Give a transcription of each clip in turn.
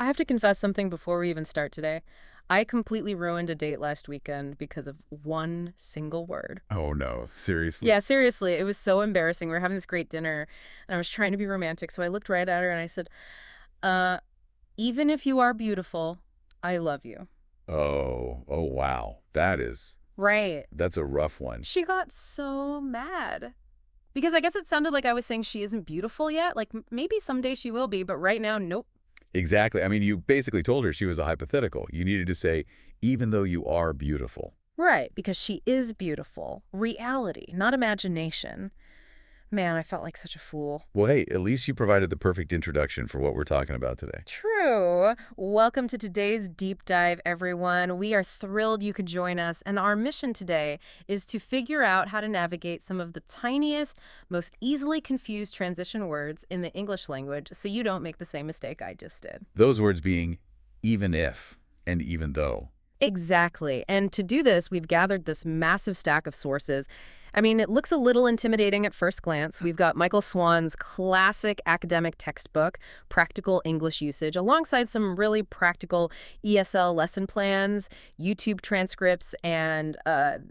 I have to confess something before we even start today. I completely ruined a date last weekend because of one single word. Oh no, seriously? Yeah, seriously, it was so embarrassing. We were having this great dinner, and I was trying to be romantic, so I looked right at her and I said, uh, even if you are beautiful, I love you. Oh wow. Right. That's a rough one. She got so mad. Because I guess it sounded like I was saying she isn't beautiful yet. Like, maybe someday she will be, but right now, nope. Exactly. I mean, you basically told her she was a hypothetical. You needed to say, even though you are beautiful. Right, because she is beautiful. Reality, not imagination. Man, I felt like such a fool. Well, hey, at least you provided the perfect introduction for what we're talking about today. True. Welcome to today's deep dive, everyone. We are thrilled you could join us, and our mission today is to figure out how to navigate some of the tiniest, most easily confused transition words in the English language so you don't make the same mistake I just did. Those words being even if and even though. Exactly. And to do this, we've gathered this massive stack of sources. I mean, it looks a little intimidating at first glance. We've got Michael Swan's classic academic textbook, Practical English Usage, alongside some really practical ESL lesson plans, YouTube transcripts, and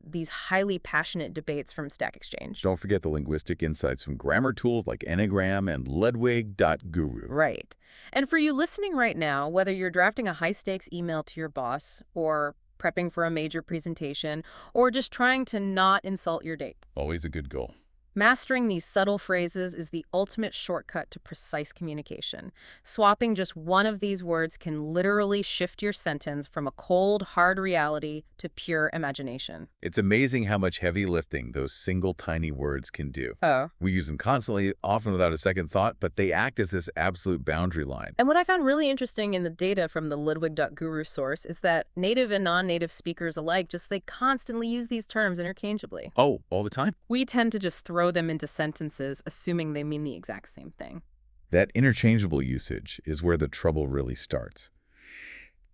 these highly passionate debates from Stack Exchange. Don't forget the linguistic insights from grammar tools like Enneagram and Ledwig.guru. Right. And for you listening right now, whether you're drafting a high-stakes email to your boss or prepping for a major presentation or just trying to not insult your date, Always a good goal. mastering these subtle phrases is the ultimate shortcut to precise communication. Swapping just one of these words can literally shift your sentence from a cold, hard reality to pure imagination. It's amazing how much heavy lifting those single tiny words can do. Oh. We use them constantly, often without a second thought, but they act as this absolute boundary line. And what I found really interesting in the data from the Ludwig.guru source is that native and non-native speakers alike they constantly use these terms interchangeably. Oh, all the time? We tend to just throw them into sentences, assuming they mean the exact same thing. That interchangeable usage is where the trouble really starts.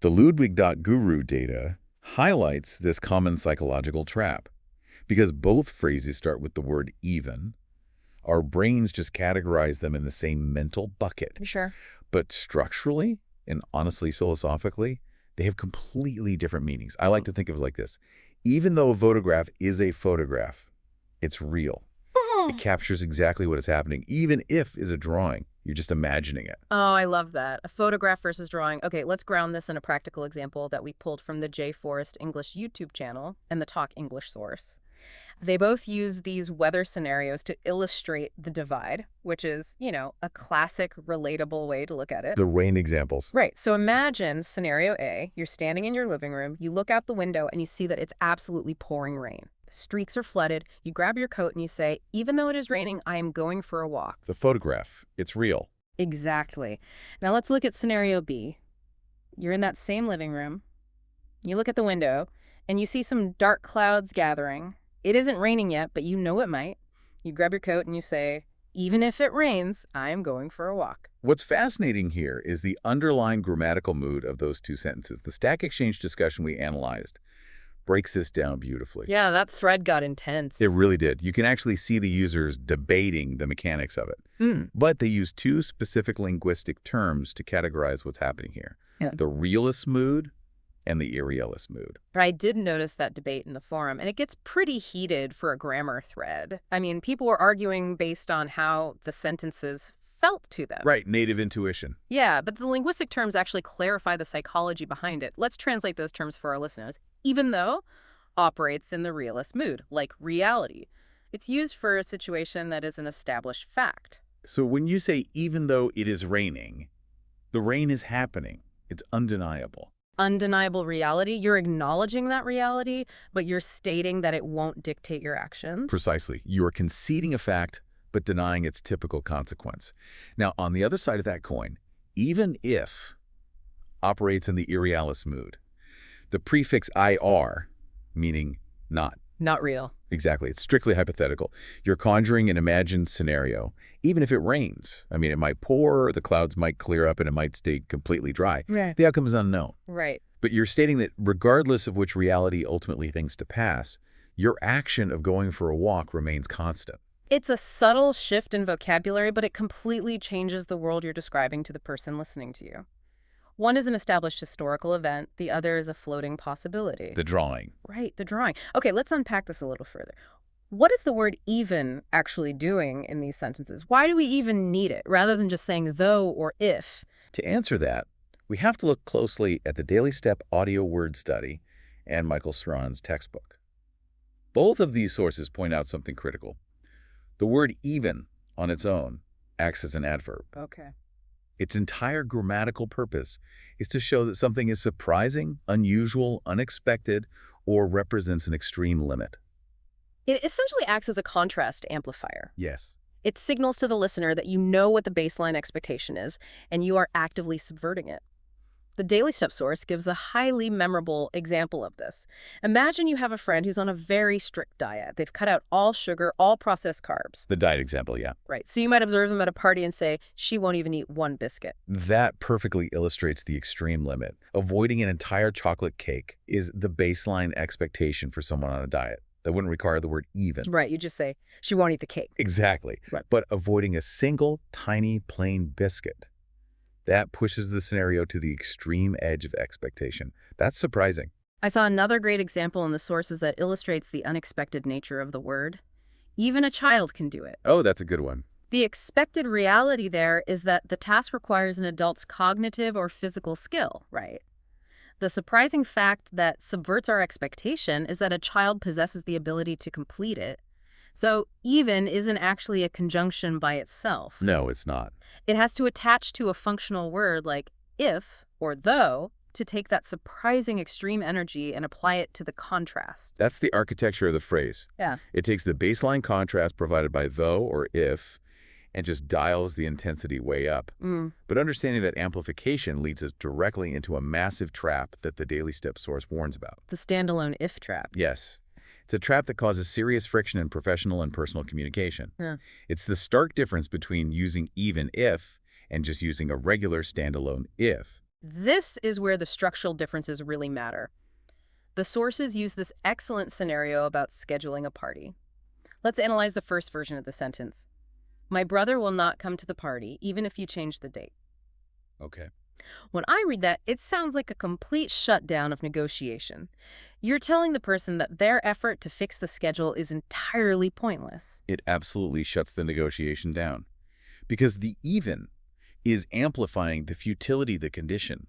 The Ludwig.guru data highlights this common psychological trap. Because both phrases start with the word even, our brains just categorize them in the same mental bucket. Sure. But structurally and honestly philosophically, they have completely different meanings. I like to think of it like this. Even though a photograph is a photograph, it's real. It captures exactly what is happening, even if is a drawing. You're just imagining it. Oh, I love that. A photograph versus drawing. Okay, let's ground this in a practical example that we pulled from the J. Forrest English YouTube channel and the Talk English source. They both use these weather scenarios to illustrate the divide, which is, a classic, relatable way to look at it. The rain examples. Right. So imagine scenario A. You're standing in your living room, you look out the window, and you see that it's absolutely pouring rain. The streets are flooded. You grab your coat and you say, even though it is raining, I am going for a walk. The photograph. It's real. Exactly. Now let's look at scenario B. You're in that same living room. You look at the window and you see some dark clouds gathering. It isn't raining yet, but you know it might. You grab your coat and you say, even if it rains, I am going for a walk. What's fascinating here is the underlying grammatical mood of those two sentences. The Stack Exchange discussion we analyzed breaks this down beautifully. Yeah, that thread got intense. It really did. You can actually see the users debating the mechanics of it. But they use two specific linguistic terms to categorize what's happening here. Yeah. The realist mood and the irrealist mood. I did notice that debate in the forum, and it gets pretty heated for a grammar thread. I mean, people were arguing based on how the sentences felt to them. Right, native intuition. Yeah, but the linguistic terms actually clarify the psychology behind it. Let's translate those terms for our listeners. Even though operates in the realist mood, like reality. It's used for a situation that is an established fact. So when you say even though it is raining, the rain is happening. It's undeniable. Undeniable reality, you're acknowledging that reality, but you're stating that it won't dictate your actions. Precisely. You are conceding a fact, but denying its typical consequence. Now, on the other side of that coin, even if operates in the irrealist mood, the prefix IR, meaning not. Not real. Exactly. It's strictly hypothetical. You're conjuring an imagined scenario, even if it rains. I mean, it might pour, the clouds might clear up, and it might stay completely dry. Right. The outcome is unknown. Right. But you're stating that regardless of which reality ultimately thinks to pass, your action of going for a walk remains constant. It's a subtle shift in vocabulary, but it completely changes the world you're describing to the person listening to you. One is an established historical event, the other is a floating possibility. The drawing. Right, the drawing. Okay, let's unpack this a little further. What is the word even actually doing in these sentences? Why do we even need it, rather than just saying though or if? To answer that, we have to look closely at the Daily Step audio word study and Michael Swan's textbook. Both of these sources point out something critical. The word even, on its own, acts as an adverb. Okay. Its entire grammatical purpose is to show that something is surprising, unusual, unexpected, or represents an extreme limit. It essentially acts as a contrast amplifier. Yes. It signals to the listener that you know what the baseline expectation is, and you are actively subverting it. The Daily Step source gives a highly memorable example of this. Imagine you have a friend who's on a very strict diet. They've cut out all sugar, all processed carbs. The diet example, yeah. Right. So you might observe them at a party and say, she won't even eat one biscuit. That perfectly illustrates the extreme limit. Avoiding an entire chocolate cake is the baseline expectation for someone on a diet. That wouldn't require the word even. Right. You just say, she won't eat the cake. Exactly. Right. But avoiding a single, tiny, plain biscuit, that pushes the scenario to the extreme edge of expectation. That's surprising. I saw another great example in the sources that illustrates the unexpected nature of the word. Even a child can do it. Oh, that's a good one. The expected reality there is that the task requires an adult's cognitive or physical skill, right? The surprising fact that subverts our expectation is that a child possesses the ability to complete it. So even isn't actually a conjunction by itself. No, it's not. It has to attach to a functional word like if or though to take that surprising extreme energy and apply it to the contrast. That's the architecture of the phrase. Yeah. It takes the baseline contrast provided by though or if and just dials the intensity way up. But understanding that amplification leads us directly into a massive trap that the Daily Step source warns about. The standalone if trap. Yes. It's a trap that causes serious friction in professional and personal communication. Yeah. It's the stark difference between using even if and just using a regular standalone if. This is where the structural differences really matter. The sources use this excellent scenario about scheduling a party. Let's analyze the first version of the sentence. My brother will not come to the party, even if you change the date. Okay. When I read that, it sounds like a complete shutdown of negotiation. You're telling the person that their effort to fix the schedule is entirely pointless. It absolutely shuts the negotiation down. Because the even is amplifying the futility of the condition.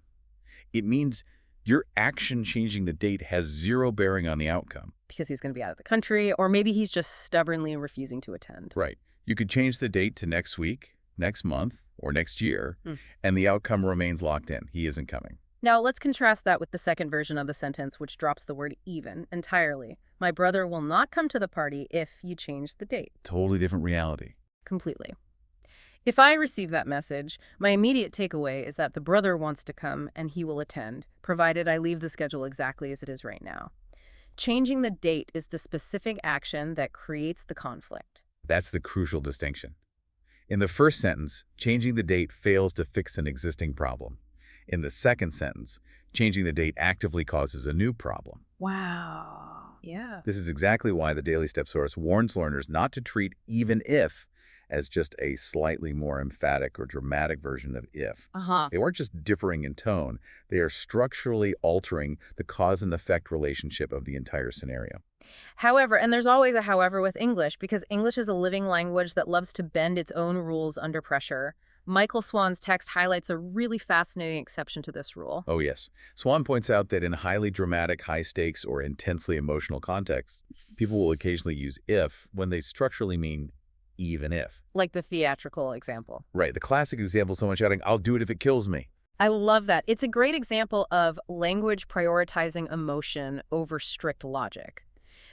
It means your action changing the date has zero bearing on the outcome. Because he's going to be out of the country, or maybe he's just stubbornly refusing to attend. Right. You could change the date to next week, next month, or next year, and the outcome remains locked in. He isn't coming. Now, let's contrast that with the second version of the sentence, which drops the word even entirely. My brother will not come to the party if you change the date. Totally different reality. Completely. If I receive that message, my immediate takeaway is that the brother wants to come and he will attend, provided I leave the schedule exactly as it is right now. Changing the date is the specific action that creates the conflict. That's the crucial distinction. In the first sentence, changing the date fails to fix an existing problem. In the second sentence, changing the date actively causes a new problem. Wow. Yeah. This is exactly why the Daily Step source warns learners not to treat even if as just a slightly more emphatic or dramatic version of if. They aren't just differing in tone, they are structurally altering the cause and effect relationship of the entire scenario. However, and there's always a however with English, because English is a living language that loves to bend its own rules under pressure. Michael Swan's text highlights a really fascinating exception to this rule. Oh yes. Swan points out that in highly dramatic, high-stakes, or intensely emotional contexts, people will occasionally use if when they structurally mean even if. Like the theatrical example. Right, the classic example is someone shouting, "I'll do it if it kills me." I love that. It's a great example of language prioritizing emotion over strict logic.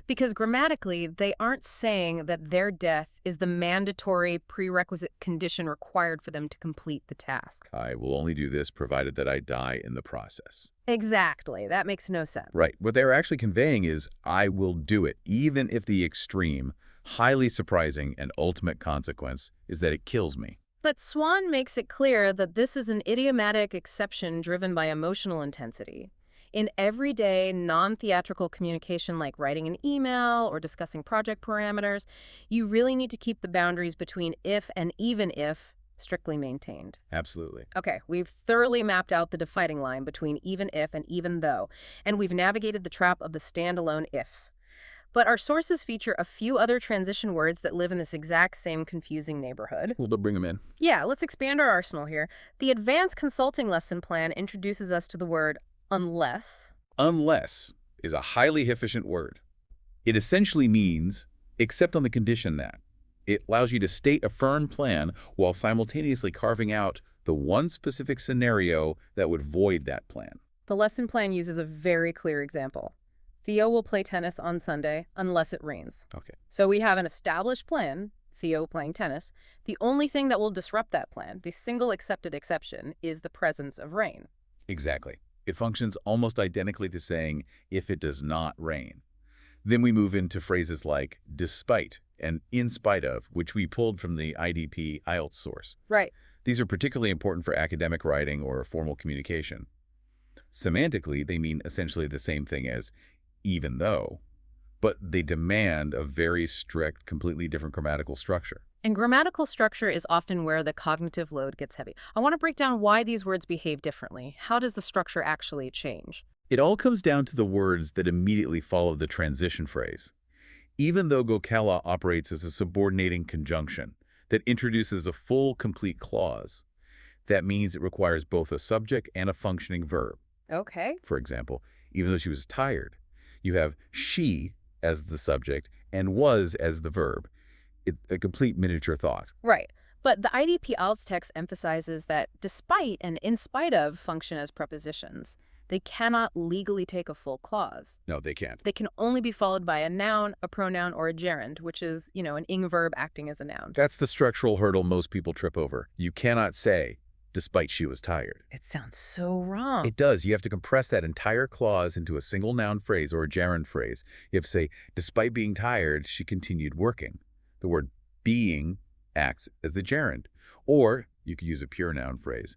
Because grammatically, they aren't saying that their death is the mandatory prerequisite condition required for them to complete the task. I will only do this provided that I die in the process. Exactly. That makes no sense. Right. What they're actually conveying is, I will do it, even if the extreme, highly surprising, and ultimate consequence is that it kills me. But Swan makes it clear that this is an idiomatic exception driven by emotional intensity. In everyday, non-theatrical communication like writing an email or discussing project parameters, you really need to keep the boundaries between if and even if strictly maintained. Absolutely. Okay, we've thoroughly mapped out the dividing line between even if and even though, and we've navigated the trap of the standalone if. But our sources feature a few other transition words that live in this exact same confusing neighborhood. Well, they'll bring them in. Yeah, let's expand our arsenal here. The Advanced Consulting Lesson Plan introduces us to the word unless. Unless is a highly efficient word. It essentially means except on the condition that. It allows you to state a firm plan while simultaneously carving out the one specific scenario that would void that plan. The lesson plan uses a very clear example. Theo will play tennis on Sunday unless it rains. Okay. So we have an established plan, Theo playing tennis. The only thing that will disrupt that plan, the single accepted exception, is the presence of rain. Exactly. It functions almost identically to saying if it does not rain. Then we move into phrases like despite and in spite of, which we pulled from the IDP IELTS source. Right. These are particularly important for academic writing or formal communication. Semantically, they mean essentially the same thing as even though, but they demand a very strict, completely different grammatical structure. And grammatical structure is often where the cognitive load gets heavy. I want to break down why these words behave differently. How does the structure actually change? It all comes down to the words that immediately follow the transition phrase. Even though Gokala operates as a subordinating conjunction that introduces a full, complete clause, that means it requires both a subject and a functioning verb. Okay. For example, even though she was tired, you have she as the subject and was as the verb. A complete miniature thought. Right. But the IDP IELTS text emphasizes that despite and in spite of function as prepositions. They cannot legally take a full clause. No, they can't. They can only be followed by a noun, a pronoun, or a gerund, which is, an ing verb acting as a noun. That's the structural hurdle most people trip over. You cannot say, despite she was tired. It sounds so wrong. It does. You have to compress that entire clause into a single noun phrase or a gerund phrase. You have to say, despite being tired, she continued working. The word being acts as the gerund. Or you could use a pure noun phrase.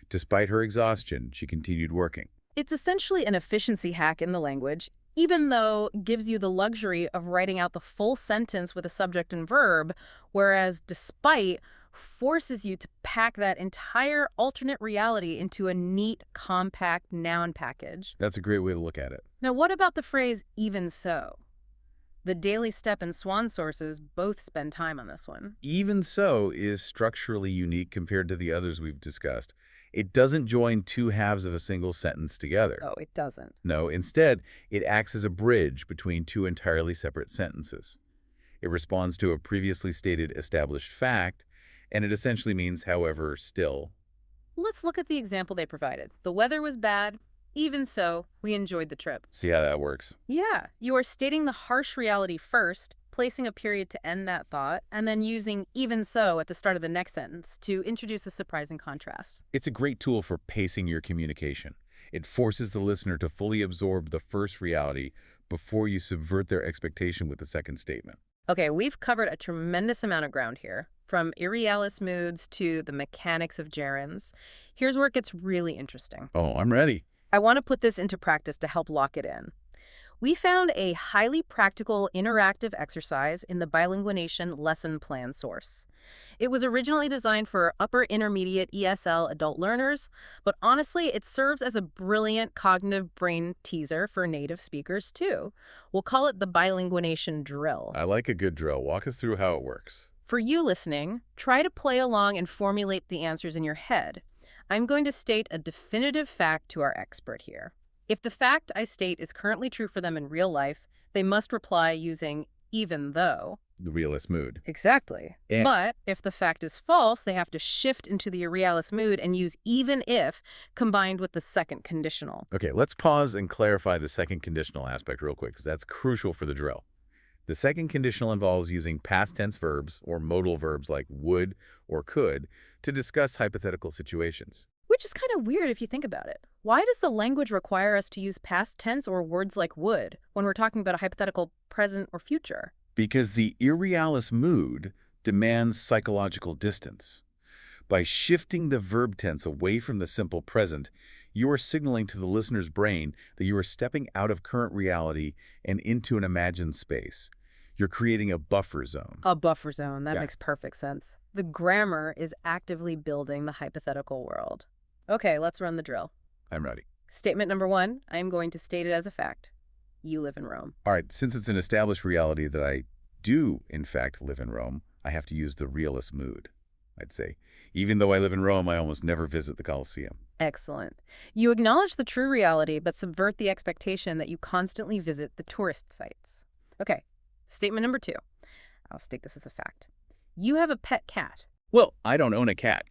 Despite her exhaustion, she continued working. It's essentially an efficiency hack in the language, even though it gives you the luxury of writing out the full sentence with a subject and verb, whereas despite forces you to pack that entire alternate reality into a neat, compact noun package. That's a great way to look at it. Now, what about the phrase even so? The Daily Step and Swan sources both spend time on this one. Even so is structurally unique compared to the others we've discussed. It doesn't join two halves of a single sentence together. Oh, it doesn't. No, instead, it acts as a bridge between two entirely separate sentences. It responds to a previously stated established fact, and it essentially means, however, still. Let's look at the example they provided. The weather was bad. Even so, we enjoyed the trip. See how that works? Yeah, you are stating the harsh reality first, placing a period to end that thought, and then using even so at the start of the next sentence to introduce a surprising contrast. It's a great tool for pacing your communication. It forces the listener to fully absorb the first reality before you subvert their expectation with the second statement. Okay, we've covered a tremendous amount of ground here, from irrealis moods to the mechanics of gerunds. Here's where it gets really interesting. Oh, I'm ready. I want to put this into practice to help lock it in. We found a highly practical interactive exercise in the Bilingual lesson plan source. It was originally designed for upper intermediate ESL adult learners, but honestly, it serves as a brilliant cognitive brain teaser for native speakers too. We'll call it the Bilingual drill. I like a good drill. Walk us through how it works. For you listening, try to play along and formulate the answers in your head. I'm going to state a definitive fact to our expert here. If the fact I state is currently true for them in real life, they must reply using even though. The realist mood. Exactly. And But if the fact is false, they have to shift into the irrealis mood and use even if combined with the second conditional. Okay, let's pause and clarify the second conditional aspect real quick, because that's crucial for the drill. The second conditional involves using past tense verbs or modal verbs like would or could to discuss hypothetical situations. Which is kind of weird if you think about it. Why does the language require us to use past tense or words like would when we're talking about a hypothetical present or future? Because the irrealis mood demands psychological distance. By shifting the verb tense away from the simple present, you are signaling to the listener's brain that you are stepping out of current reality and into an imagined space. You're creating a buffer zone. A buffer zone. That Yeah, makes perfect sense. The grammar is actively building the hypothetical world. Okay, let's run the drill. I'm ready. Statement number one, I am going to state it as a fact. You live in Rome. All right, since it's an established reality that I do, in fact, live in Rome, I have to use the realist mood, I'd say. Even though I live in Rome, I almost never visit the Colosseum. Excellent. You acknowledge the true reality, but subvert the expectation that you constantly visit the tourist sites. Okay, statement number two. I'll state this as a fact. You have a pet cat. Well, I don't own a cat.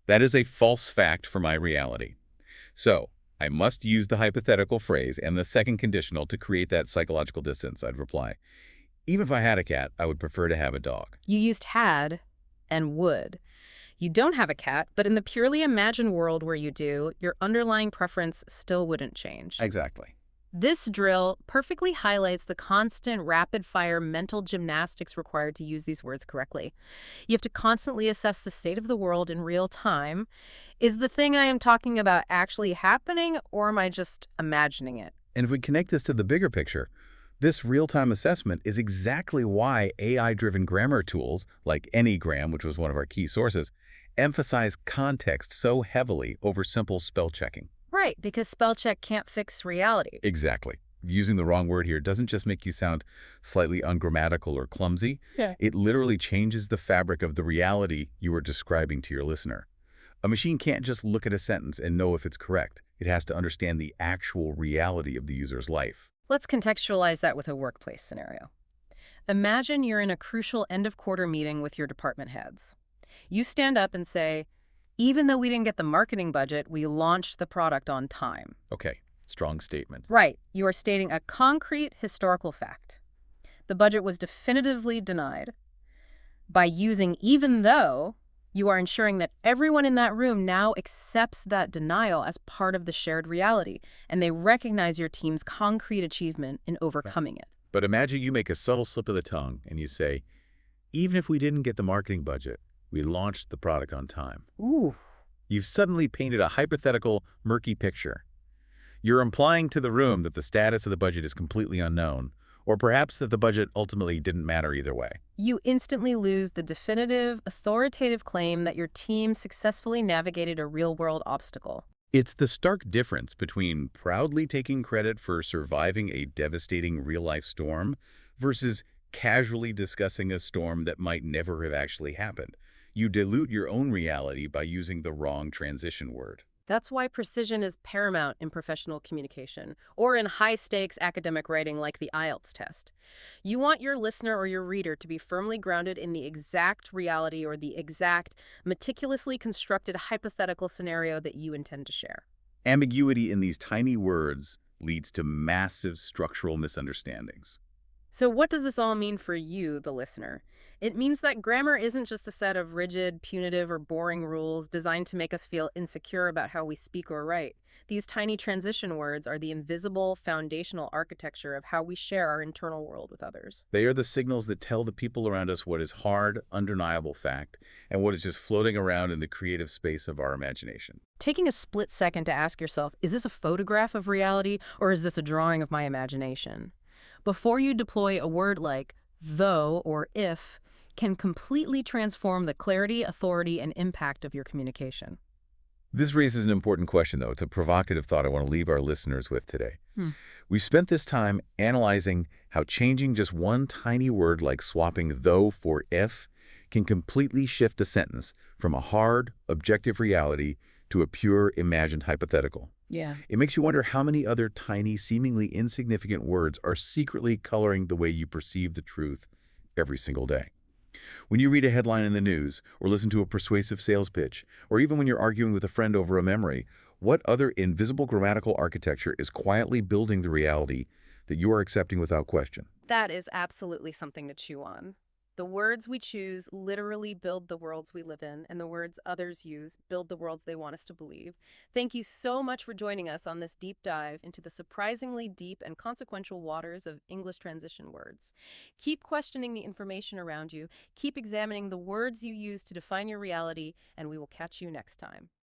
That is a false fact for my reality. So, I must use the hypothetical phrase and the second conditional to create that psychological distance, I'd reply. Even if I had a cat, I would prefer to have a dog. You used had and would. You don't have a cat, but in the purely imagined world where you do, your underlying preference still wouldn't change. Exactly. This drill perfectly highlights the constant rapid-fire mental gymnastics required to use these words correctly. You have to constantly assess the state of the world in real time. Is the thing I am talking about actually happening, or am I just imagining it? And if we connect this to the bigger picture, this real-time assessment is exactly why AI-driven grammar tools, like Anygram, which was one of our key sources, emphasize context so heavily over simple spell checking. Right, because spell check can't fix reality. Exactly. Using the wrong word here doesn't just make you sound slightly ungrammatical or clumsy. Yeah. It literally changes the fabric of the reality you are describing to your listener. A machine can't just look at a sentence and know if it's correct. It has to understand the actual reality of the user's life. Let's contextualize that with a workplace scenario. Imagine you're in a crucial end-of-quarter meeting with your department heads. You stand up and say, even though we didn't get the marketing budget, we launched the product on time. Okay, strong statement. Right. You are stating a concrete historical fact. The budget was definitively denied. By using even though, you are ensuring that everyone in that room now accepts that denial as part of the shared reality, and they recognize your team's concrete achievement in overcoming it. But imagine you make a subtle slip of the tongue and you say, even if we didn't get the marketing budget, we launched the product on time. Ooh. You've suddenly painted a hypothetical, murky picture. You're implying to the room that the status of the budget is completely unknown, or perhaps that the budget ultimately didn't matter either way. You instantly lose the definitive, authoritative claim that your team successfully navigated a real-world obstacle. It's the stark difference between proudly taking credit for surviving a devastating real-life storm versus casually discussing a storm that might never have actually happened. You dilute your own reality by using the wrong transition word. That's why precision is paramount in professional communication, or in high-stakes academic writing like the IELTS test. You want your listener or your reader to be firmly grounded in the exact reality or the exact, meticulously constructed hypothetical scenario that you intend to share. Ambiguity in these tiny words leads to massive structural misunderstandings. So what does this all mean for you, the listener? It means that grammar isn't just a set of rigid, punitive, or boring rules designed to make us feel insecure about how we speak or write. These tiny transition words are the invisible, foundational architecture of how we share our internal world with others. They are the signals that tell the people around us what is hard, undeniable fact, and what is just floating around in the creative space of our imagination. Taking a split second to ask yourself, is this a photograph of reality, or is this a drawing of my imagination? Before you deploy a word like though or if, can completely transform the clarity, authority, and impact of your communication. This raises an important question, though. It's a provocative thought I want to leave our listeners with today. We spent this time analyzing how changing just one tiny word like swapping though for if can completely shift a sentence from a hard, objective reality to a pure, imagined hypothetical. Yeah. It makes you wonder how many other tiny, seemingly insignificant words are secretly coloring the way you perceive the truth every single day. When you read a headline in the news, or listen to a persuasive sales pitch, or even when you're arguing with a friend over a memory, what other invisible grammatical architecture is quietly building the reality that you are accepting without question? That is absolutely something to chew on. The words we choose literally build the worlds we live in, and the words others use build the worlds they want us to believe. Thank you so much for joining us on this deep dive into the surprisingly deep and consequential waters of English transition words. Keep questioning the information around you, keep examining the words you use to define your reality, and we will catch you next time.